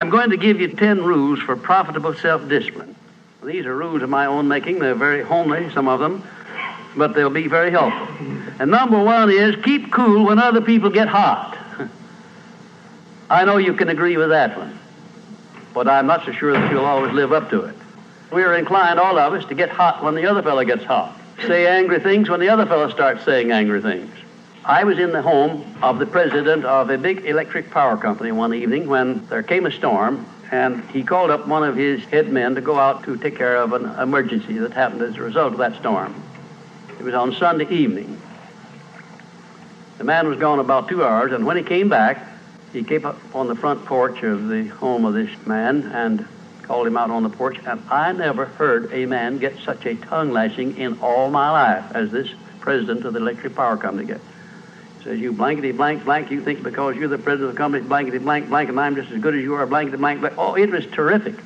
I'm going to give you 10 rules for profitable self-discipline. These are rules of my own making. They're very homely, some of them, but they'll be very helpful. And number one is keep cool when other people get hot. I know you can agree with that one, but I'm not so sure that you'll always live up to it. We're inclined, all of us, to get hot when the other fellow gets hot. Say angry things when the other fellow starts saying angry things. I was in the home of the president of a big electric power company one evening when there came a storm, and he called up one of his head men to go out to take care of an emergency that happened as a result of that storm. It was on Sunday evening. The man was gone about 2 hours, and when he came back, he came up on the front porch of the home of this man and called him out on the porch, and I never heard a man get such a tongue lashing in all my life as this president of the electric power company gets. Says, you blankety blank blank, you think because you're the president of the company, blankety blank blank, and I'm just as good as you are, blankety blank blank. Oh, it was terrific.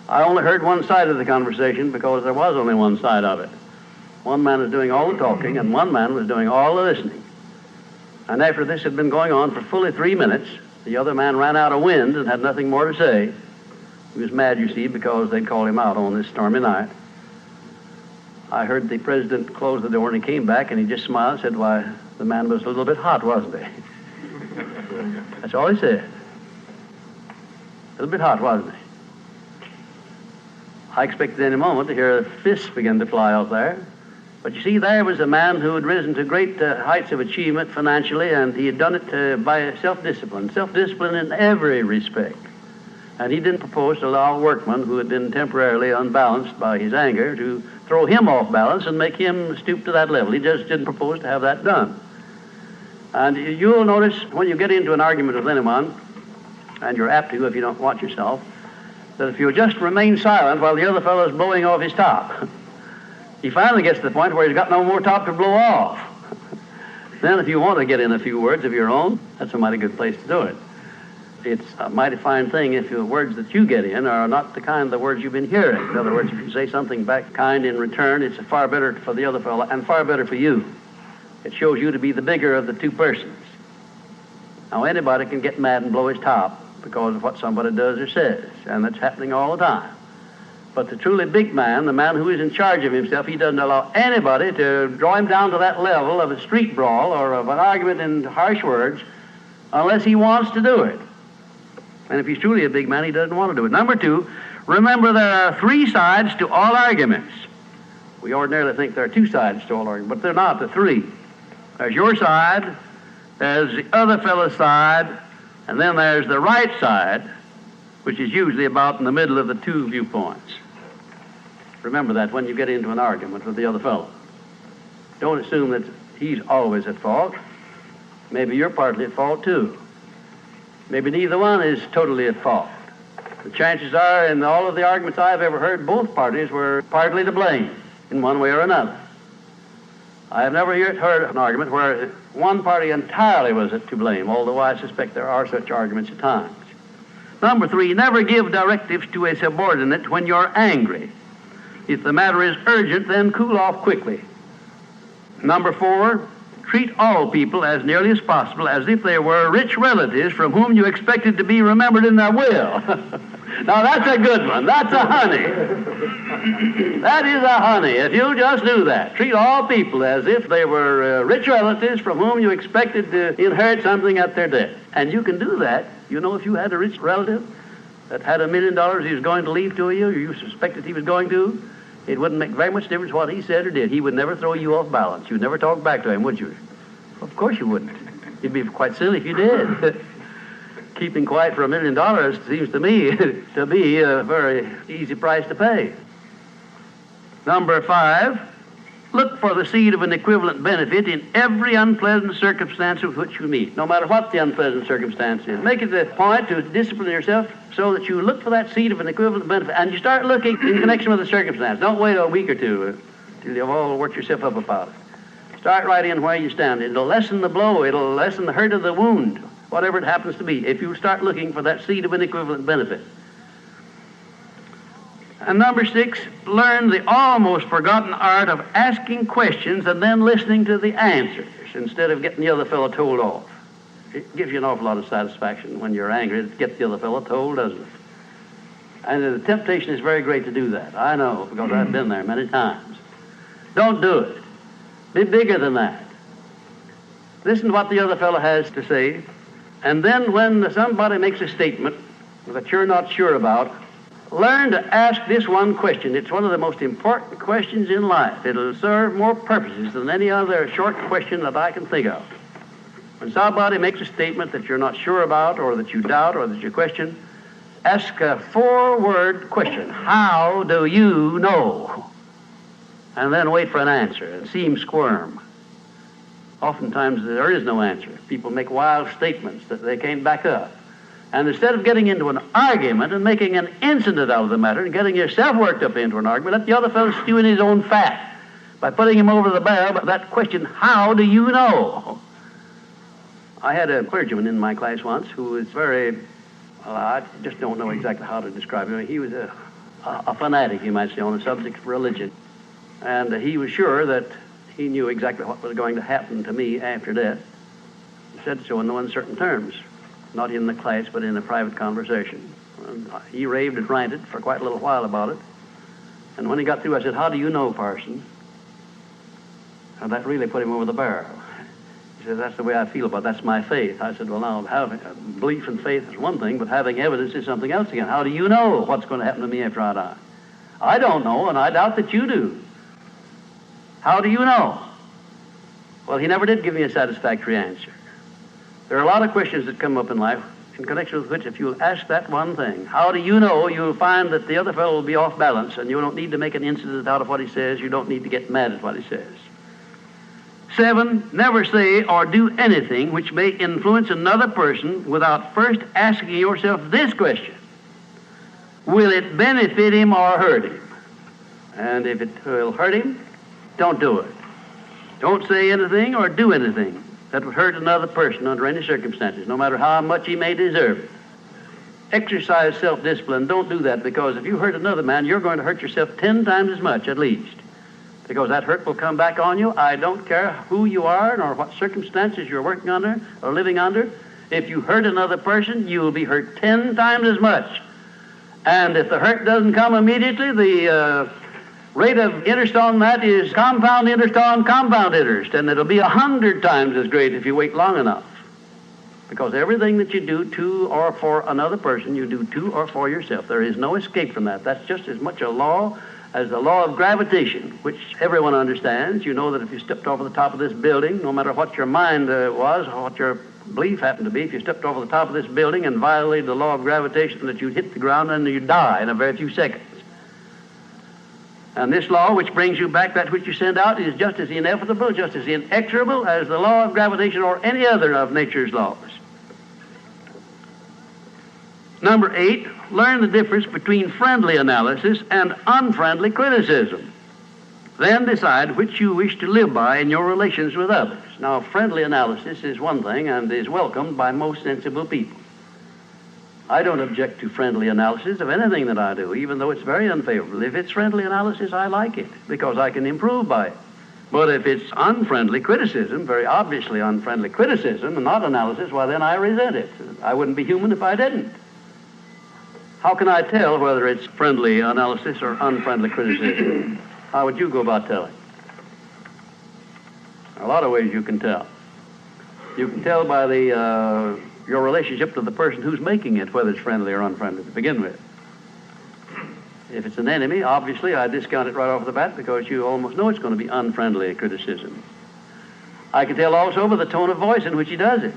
I only heard one side of the conversation because there was only one side of it. One man was doing all the talking, and one man was doing all the listening. And after this had been going on for fully 3 minutes, the other man ran out of wind and had nothing more to say. He was mad, you see, because they'd called him out on this stormy night. I heard the president close the door, and he came back, and he just smiled and said, why, the man was a little bit hot, wasn't he? That's all he said. A little bit hot, wasn't he? I expected any moment to hear fists begin to fly out there. But you see, there was a man who had risen to great heights of achievement financially, and he had done it by self-discipline in every respect. And he didn't propose to allow a workman who had been temporarily unbalanced by his anger to throw him off balance and make him stoop to that level. He just didn't propose to have that done. And you'll notice when you get into an argument with anyone, and you're apt to if you don't watch yourself, that if you just remain silent while the other fellow's blowing off his top, he finally gets to the point where he's got no more top to blow off. Then if you want to get in a few words of your own, that's a mighty good place to do it. It's a mighty fine thing if the words that you get in are not the kind of the words you've been hearing. In other words, if you say something back kind in return, it's far better for the other fellow and far better for you. It shows you to be the bigger of the two persons. Now, anybody can get mad and blow his top because of what somebody does or says, and that's happening all the time. But the truly big man, the man who is in charge of himself, he doesn't allow anybody to draw him down to that level of a street brawl or of an argument in harsh words unless he wants to do it. And if he's truly a big man, he doesn't want to do it. Number two, remember there are 3 sides to all arguments. We ordinarily think there are 2 sides to all arguments, but they're not, they're 3. There's your side, there's the other fellow's side, and then there's the right side, which is usually about in the middle of the 2 viewpoints. Remember that when you get into an argument with the other fellow. Don't assume that he's always at fault. Maybe you're partly at fault too. Maybe neither one is totally at fault. The chances are, in all of the arguments I've ever heard, both parties were partly to blame in one way or another. I have never yet heard an argument where one party entirely was to blame, although I suspect there are such arguments at times. Number 3, never give directives to a subordinate when you're angry. If the matter is urgent, then cool off quickly. Number 4, treat all people as nearly as possible as if they were rich relatives from whom you expected to be remembered in their will. Now that's a good one. That's a honey. That is a honey. If you just do that, treat all people as if they were rich relatives from whom you expected to inherit something at their death. And you can do that. You know, if you had a rich relative that had $1 million he was going to leave to you, or you suspected he was going to, it wouldn't make very much difference what he said or did. He would never throw you off balance. You'd never talk back to him, would you? Of course you wouldn't. You'd be quite silly if you did. Keeping quiet for $1 million seems to me to be a very easy price to pay. Number 5, look for the seed of an equivalent benefit in every unpleasant circumstance with which you meet, no matter what the unpleasant circumstance is. Make it a point to discipline yourself so that you look for that seed of an equivalent benefit, and you start looking in connection with the circumstance. Don't wait a week or two till you've all worked yourself up about it. Start right in where you stand. It'll lessen the blow. It'll lessen the hurt of the wound, whatever it happens to be, if you start looking for that seed of an equivalent benefit. And number 6, learn the almost forgotten art of asking questions and then listening to the answers instead of getting the other fellow told off. It gives you an awful lot of satisfaction when you're angry to get the other fellow told, doesn't it? And the temptation is very great to do that. I know, because I've been there many times. Don't do it. Be bigger than that. Listen to what the other fellow has to say, and then when somebody makes a statement that you're not sure about, learn to ask this one question. It's one of the most important questions in life. It'll serve more purposes than any other short question that I can think of. When somebody makes a statement that you're not sure about, or that you doubt, or that you question, ask a 4-word question. How do you know? And then wait for an answer and see him squirm. Oftentimes there is no answer. People make wild statements that they can't back up. And instead of getting into an argument and making an incident out of the matter and getting yourself worked up into an argument, let the other fellow stew in his own fat by putting him over the barrel. But that question, how do you know? I had a clergyman in my class once who was very, well, I just don't know exactly how to describe him. He was a fanatic, you might say, on the subject of religion. And he was sure that he knew exactly what was going to happen to me after death. He said so in no uncertain terms. Not in the class, but in a private conversation. And he raved and ranted for quite a little while about it. And when he got through, I said, how do you know, Parson? And that really put him over the barrel. He said, that's the way I feel about it. That's my faith. I said, well, now, having belief and faith is one thing, but having evidence is something else again. How do you know what's going to happen to me after I die? I don't know, and I doubt that you do. How do you know? Well, he never did give me a satisfactory answer. There are a lot of questions that come up in life in connection with which, if you'll ask that one thing, how do you know, you'll find that the other fellow will be off balance, and you don't need to make an incident out of what he says. You don't need to get mad at what he says. 7, never say or do anything which may influence another person without first asking yourself this question: will it benefit him or hurt him? And if it will hurt him, don't do it. Don't say anything or do anything that would hurt another person under any circumstances, no matter how much he may deserve it. Exercise self-discipline. Don't do that, because if you hurt another man, you're going to hurt yourself 10 times as much at least, because that hurt will come back on you. I don't care who you are nor what circumstances you're working under or living under. If you hurt another person, you will be hurt 10 times as much. And if the hurt doesn't come immediately, the rate of interest on that is compound interest on compound interest, and it'll be 100 times as great if you wait long enough. Because everything that you do to or for another person, you do to or for yourself. There is no escape from that. That's just as much a law as the law of gravitation, which everyone understands. You know that if you stepped over the top of this building, no matter what your mind was or what your belief happened to be, if you stepped over the top of this building and violated the law of gravitation, that you'd hit the ground and you'd die in a very few seconds. And this law, which brings you back that which you send out, is just as inevitable, just as inexorable as the law of gravitation or any other of nature's laws. Number 8, learn the difference between friendly analysis and unfriendly criticism. Then decide which you wish to live by in your relations with others. Now, friendly analysis is one thing and is welcomed by most sensible people. I don't object to friendly analysis of anything that I do, even though it's very unfavorable. If it's friendly analysis, I like it, because I can improve by it. But if it's unfriendly criticism, very obviously unfriendly criticism, and not analysis, well, then I resent it. I wouldn't be human if I didn't. How can I tell whether it's friendly analysis or unfriendly criticism? How would you go about telling? A lot of ways you can tell. You can tell by your relationship to the person who's making it, whether it's friendly or unfriendly to begin with. If it's an enemy, obviously I discount it right off the bat, because you almost know it's going to be unfriendly criticism. I can tell also by the tone of voice in which he does it,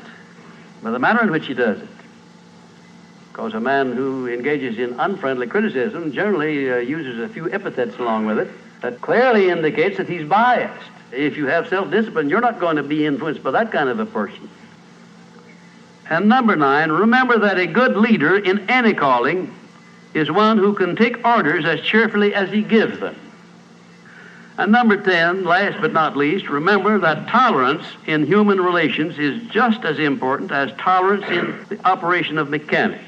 by the manner in which he does it. Because a man who engages in unfriendly criticism generally uses a few epithets along with it that clearly indicates that he's biased. If you have self-discipline, you're not going to be influenced by that kind of a person. And number 9, remember that a good leader in any calling is one who can take orders as cheerfully as he gives them. And number 10, last but not least, remember that tolerance in human relations is just as important as tolerance in the operation of mechanics.